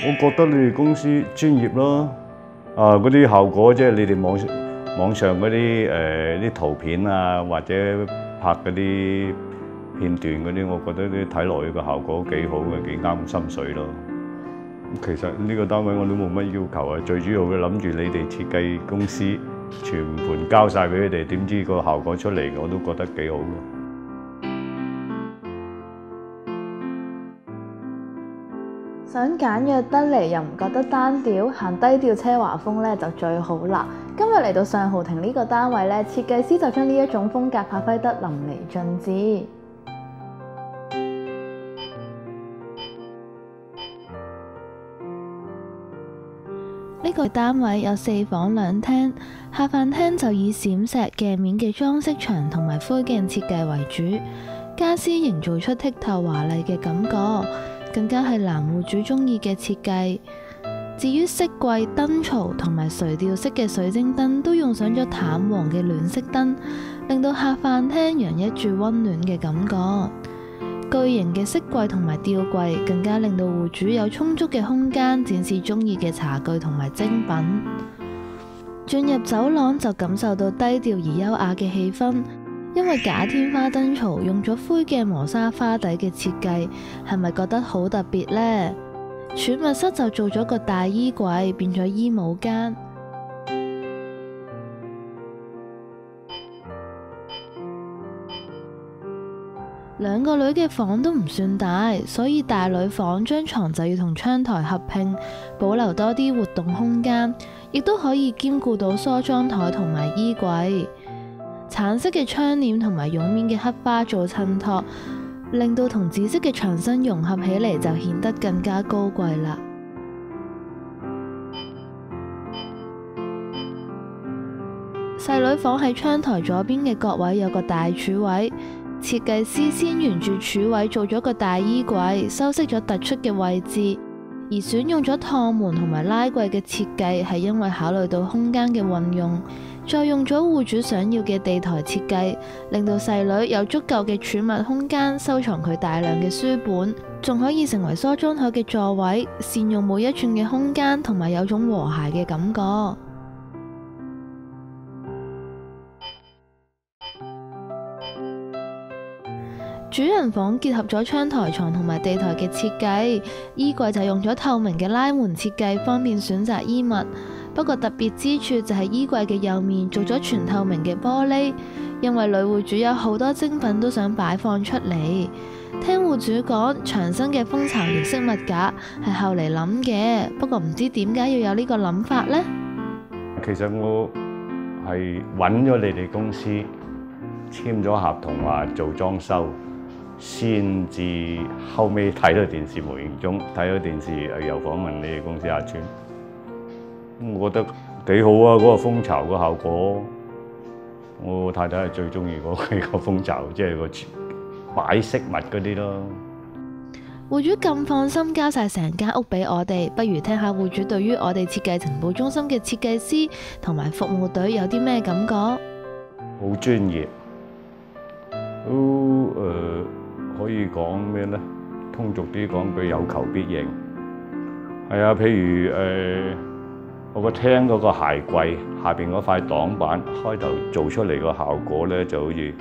我覺得你哋公司專業咯，嗰啲效果即係你哋網上嗰啲圖片啊，或者拍嗰啲片段嗰啲，我覺得啲睇落去個效果幾好嘅，幾啱心水咯。其實呢個單位我都冇乜要求啊，最主要嘅諗住你哋設計公司全盤交晒俾佢哋，點知個效果出嚟我都覺得幾好嘅。想簡約得嚟又唔覺得單調，行低調奢華風咧就最好啦。今日嚟到上豪庭呢個單位咧，設計師就將呢一種風格發揮得淋漓盡致。呢個單位有4房2廳，下飯廳就以閃石鏡面嘅裝飾牆同埋灰鏡設計為主，家私營造出剔透華麗嘅感覺，更加係男戶主中意嘅設計。至於飾櫃、燈槽同埋垂吊式嘅水晶燈，都用上咗淡黃嘅暖色燈，令到下飯廳洋溢住溫暖嘅感覺。巨型嘅飾櫃同埋吊櫃，更加令到戶主有充足嘅空間展示中意嘅茶具同埋精品。進入走廊就感受到低調而優雅嘅氣氛，因為假天花燈槽用咗灰嘅磨砂花底嘅設計，係咪覺得好特別呢？儲物室就做咗個大衣櫃，變咗衣帽間。2個女嘅房都唔算大，所以大女房張床就要同窗台合併，保留多啲活動空間，亦都可以兼顧到梳妝台同埋衣櫃。橙色嘅窗簾同埋絨面嘅黑花做襯托，令到同紫色嘅牆身融合起嚟，就顯得更加高貴啦。細女房喺窗台左邊嘅角位有個大柱位，設計師先沿住柱位做咗個大衣櫃，修飾咗突出嘅位置。而選用咗趟門同埋拉櫃嘅設計，係因為考慮到空間嘅運用，再用咗戶主想要嘅地台設計，令到細女有足夠嘅儲物空間，收藏佢大量嘅書本，仲可以成為梳妝台嘅座位，善用每一寸嘅空間，同埋有種和諧嘅感覺。主人房結合咗窗台床同埋地台嘅設計，衣櫃就用咗透明嘅拉門設計，方便選擇衣物。不過特別之處就係衣櫃嘅右面做咗全透明嘅玻璃，因為女戶主有好多精品都想擺放出嚟。聽戶主講，牆身嘅蜂巢形式物架係後嚟諗嘅，不過唔知點解要有呢個諗法呢？其實我係揾咗你哋公司簽咗合同話做裝修。先至後尾睇到電視，無形中睇到電視又訪問你哋公司阿川，我覺得幾好啊！嗰個蜂巢個效果，我太太係最中意嗰個蜂巢，即係個擺飾物嗰啲咯。戶主咁放心交晒成間屋俾我哋，不如聽下戶主對於我哋設計情報中心嘅設計師同埋服務隊有啲咩感覺？好專業，都可以講咩咧？通俗啲講句有求必應。係啊，譬如我個廳嗰個鞋櫃下邊嗰塊擋板，開頭做出嚟個效果咧就好似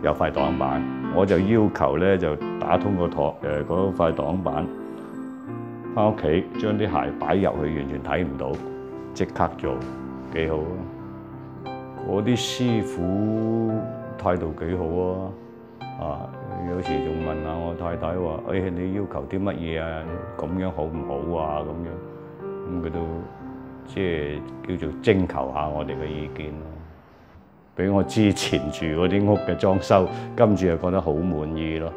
有塊擋板，我就要求咧就打通個嗰塊擋板，返屋企將啲鞋擺入去，完全睇唔到，即刻做，幾好啊！嗰啲師傅態度幾好啊！有時仲問下我太太話：你要求啲乜嘢啊？咁樣好唔好啊？咁樣，咁佢都即係叫做徵求下我哋嘅意見咯。俾我之前住嗰啲屋嘅裝修，今次又覺得好滿意咯。